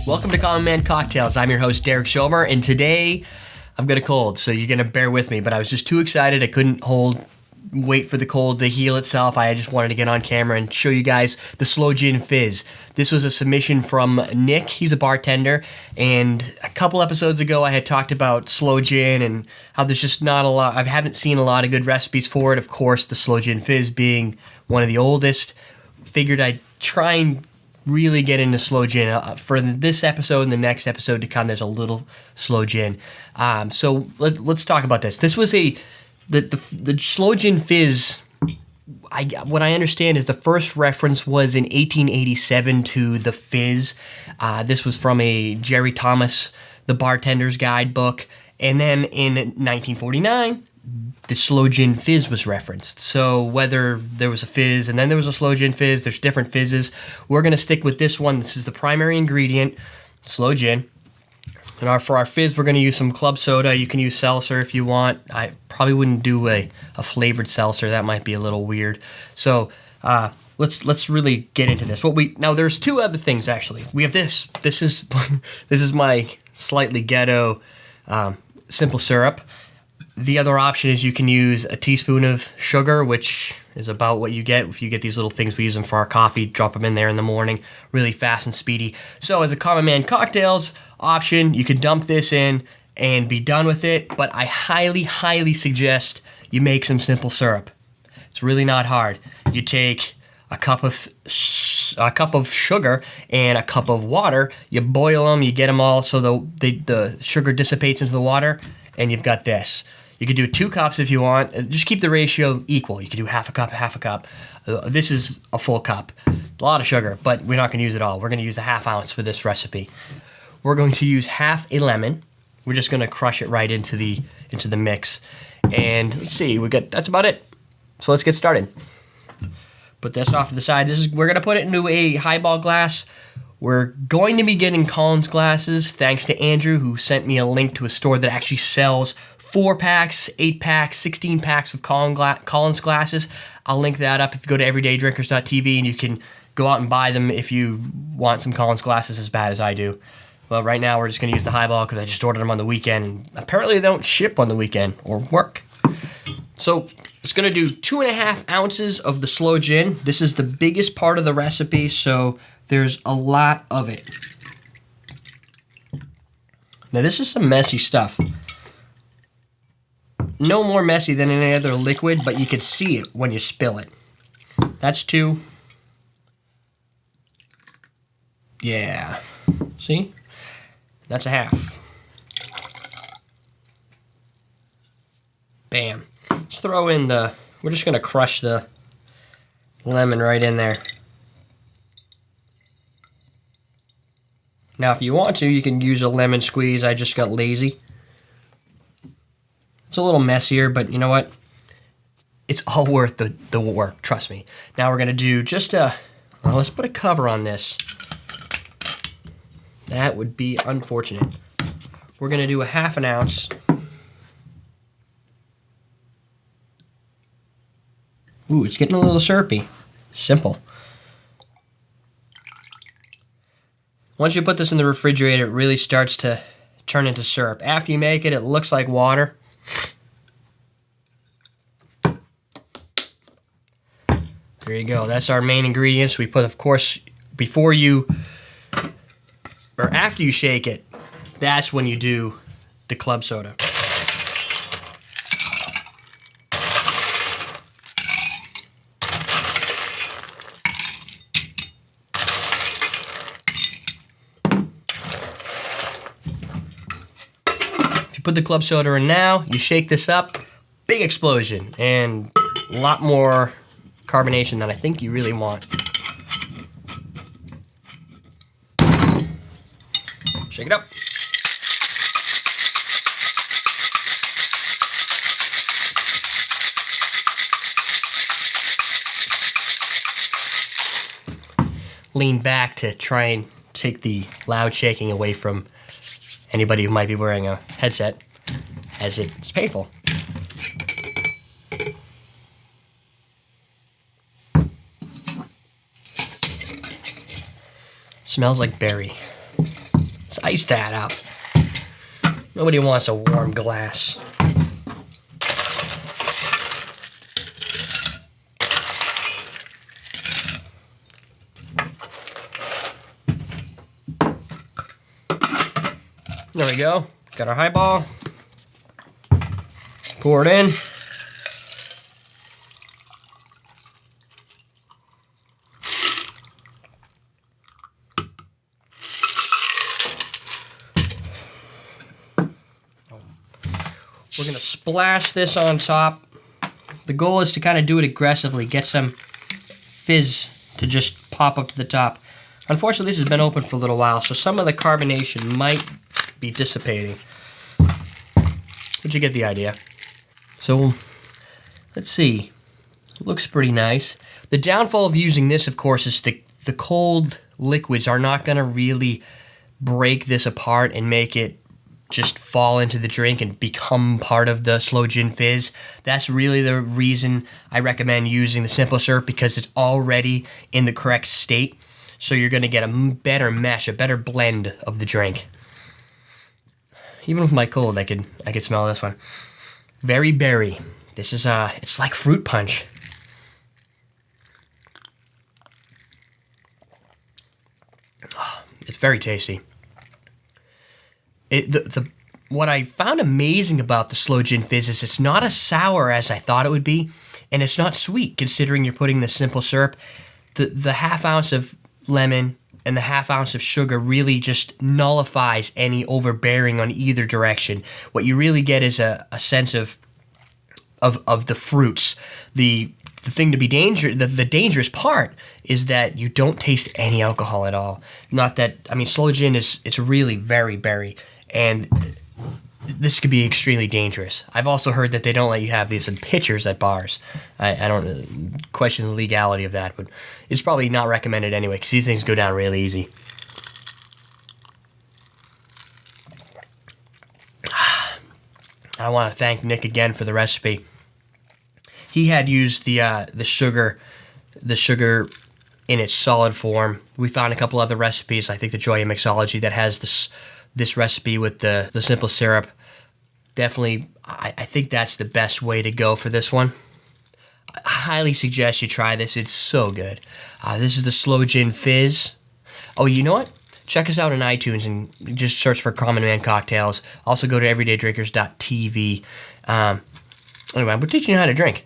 Welcome to Common Man Cocktails. I'm your host, Derek Schomer, and today I've got a cold, so you're going to bear with me, but I was just too excited. I couldn't wait for the cold to heal itself. I just wanted to get on camera and show you guys the Sloe Gin Fizz. This was a submission from Nick. He's a bartender, and a couple episodes ago I had talked about Sloe Gin and how there's just not a lot. I haven't seen a lot of good recipes for it. Of course, the Sloe Gin Fizz being one of the oldest. Figured I'd try and really get into Sloe Gin. For this episode and the next episode to come, there's a little Sloe Gin. So let's talk about this. This was the Sloe Gin Fizz. What I understand is the first reference was in 1887 to the Fizz. This was from a Jerry Thomas, The Bartender's Guidebook. And then in 1949, the Sloe Gin Fizz was referenced. So whether there was a fizz and then there was a Sloe Gin Fizz, there's different fizzes. We're going to stick with this one. This is the primary ingredient, Sloe Gin. And for our fizz, we're going to use some club soda. You can use seltzer if you want. I probably wouldn't do a flavored seltzer. That might be a little weird. So let's really get into this. Now there's two other things actually. We have this. This is my slightly ghetto simple syrup. The other option is you can use a teaspoon of sugar, which is about what you get if you get these little things. We use them for our coffee, drop them in there in the morning, really fast and speedy. So as a Common Man Cocktails option, you can dump this in and be done with it, but I highly, highly suggest you make some simple syrup. It's really not hard. You take a cup of sugar and a cup of water, you boil them, you get them all so the sugar dissipates into the water, and you've got this. You could do 2 cups if you want. Just keep the ratio equal. You could do half a cup, half a cup. This is a full cup. A lot of sugar, but we're not going to use it all. We're going to use a ½ ounce for this recipe. We're going to use half a lemon. We're just going to crush it right into the mix. And let's see, that's about it. So let's get started. Put this off to the side. We're going to put it into a highball glass. We're going to be getting Collins glasses, thanks to Andrew, who sent me a link to a store that actually sells 4-packs, 8-packs, 16-packs of Collins glasses. I'll link that up if you go to everydaydrinkers.tv, and you can go out and buy them if you want some Collins glasses as bad as I do. Well, right now we're just going to use the highball because I just ordered them on the weekend, and apparently they don't ship on the weekend or work. So it's going to do 2½ ounces of the Sloe Gin. This is the biggest part of the recipe, so there's a lot of it. Now this is some messy stuff. No more messy than any other liquid, but you can see it when you spill it. That's 2. Yeah. See? That's a half. Bam. Let's throw in we're just going to crush the lemon right in there. Now, if you want to, you can use a lemon squeeze. I just got lazy. It's a little messier, but you know what? It's all worth the work, trust me. Now we're going to do let's put a cover on this. That would be unfortunate. We're going to do a ½ ounce. Ooh, it's getting a little syrupy. Simple. Once you put this in the refrigerator, it really starts to turn into syrup. After you make it, it looks like water. There you go. That's our main ingredients. We put, of course, after you shake it, that's when you do the club soda. Put the club soda in now, you shake this up, big explosion, and a lot more carbonation than I think you really want. Shake it up. Lean back to try and take the loud shaking away from anybody who might be wearing a headset, as it's painful. Smells like berry. Let's ice that up. Nobody wants a warm glass. There we go. Got our highball. Pour it in. We're going to splash this on top. The goal is to kind of do it aggressively, get some fizz to just pop up to the top. Unfortunately, this has been open for a little while, so some of the carbonation might be dissipating. But you get the idea. So, let's see. It looks pretty nice. The downfall of using this, of course, is the cold liquids are not going to really break this apart and make it just fall into the drink and become part of the Slow Gin Fizz. That's really the reason I recommend using the simple syrup, because it's already in the correct state. So you're going to get a better mesh, a better blend of the drink. Even with my cold, I could smell this one. Very berry. This is it's like fruit punch. Oh, it's very tasty. What I found amazing about the Slow Gin Fizz is it's not as sour as I thought it would be, and it's not sweet considering you're putting the simple syrup. The half ounce of lemon and the half ounce of sugar really just nullifies any overbearing on either direction. What you really get is a sense of the fruits. The thing to be the dangerous part is that you don't taste any alcohol at all. Not that, I mean, Slow Gin it's really very berry, and this could be extremely dangerous. I've also heard that they don't let you have these in pitchers at bars. I don't question the legality of that, but it's probably not recommended anyway, because these things go down really easy. I want to thank Nick again for the recipe. He had used the sugar in its solid form. We found a couple other recipes. I think the Joy Mixology that has this recipe with the simple syrup. Definitely, I think that's the best way to go for this one. I highly suggest you try this. It's so good. This is the Slow Gin Fizz. Oh, you know what? Check us out on iTunes and just search for Common Man Cocktails. Also go to everydaydrinkers.tv. Anyway, we're teaching you how to drink.